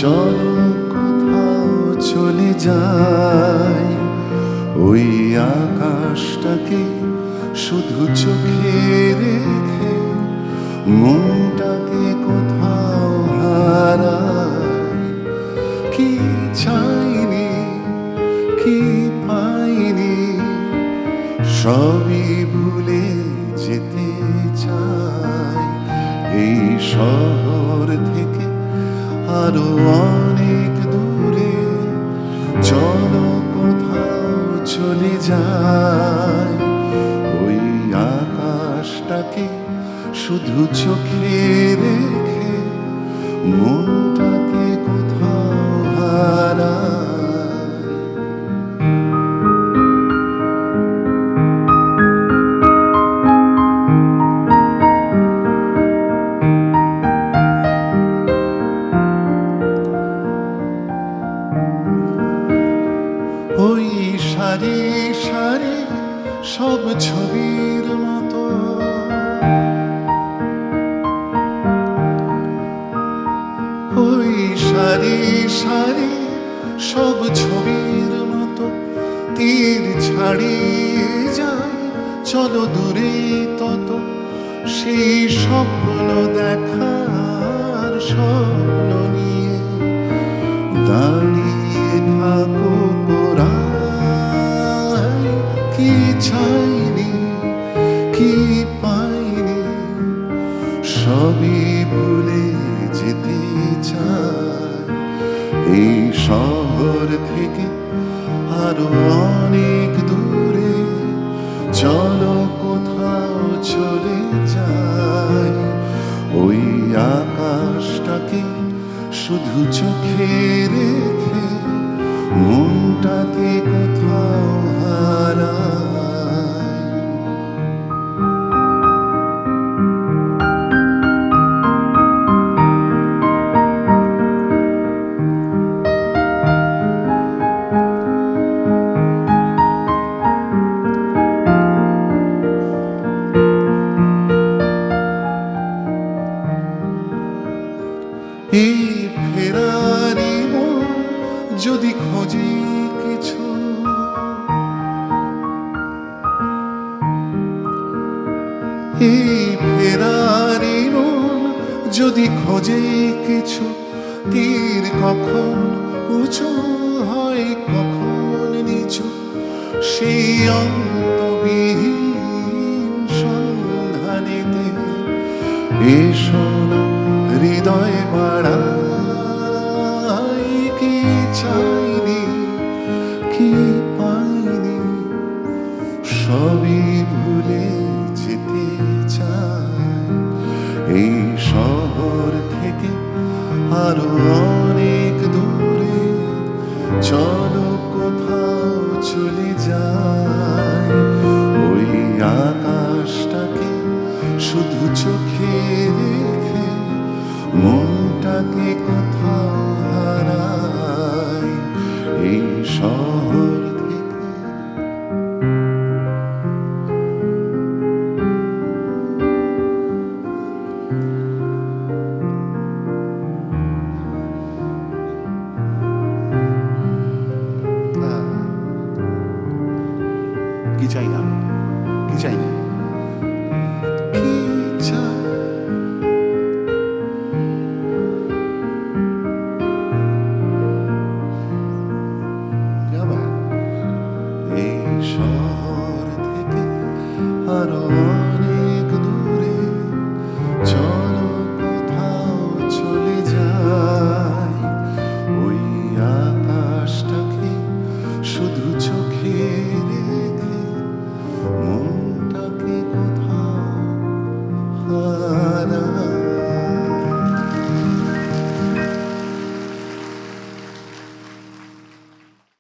চলো কোথাও চলে যাই, ওই আকাশটাকে শুধু চোখে রেখে মনটাকে কোথাও হারাই। কি চাইনি, কি পাইনি, সবই ভুলে যেতে চাই এই শহর থেকে আরো অনেক দূরে। চলো কোথাও চলে যাই, ওই আকাশটাকে শুধু চোখে রেখে মনটাকে কোথাও হারাই। ওই সারি সারি সব ছবির মতো, ওই সারি সারি সব ছবির মতো তীর ছাড়িয়ে যায়। চলো দূরে তত সেই স্বপ্ন দেখার স্বপ্ন নিয়ে দাঁড়িয়ে থাকো কোরায়। কি চাইনি, কি পাইনি, সবই ভুলে যেতে চাই এই শহর থেকে আরো অনেক দূরে। চলো কোথাও চলে যাই, ওই আকাশটাকে শুধু চোখে রেখে মনটাকে কোথাও হারাই। এই ফেরারি মন যদি খোঁজে কিছু, এই ফেরারি মন যদি খোঁজে কিছু, তীর কখন উঁচু হয় কখন নিচু, সেই অন্তবিহীন সন্ধানেতে এসো না হৃদয় বাড়াই। কি চাইনি, কি পাইনি, সবই ভুলে যেতে চাই এই শহর থেকে আরো অনেক দূরে। চলো কোথাও চলে যাই, ওই আকাশটাকে শুধু চোখে রেখে মনটাকে কোথাও হারাই এই শহর থেকে। কি চাই না, কি চাই না।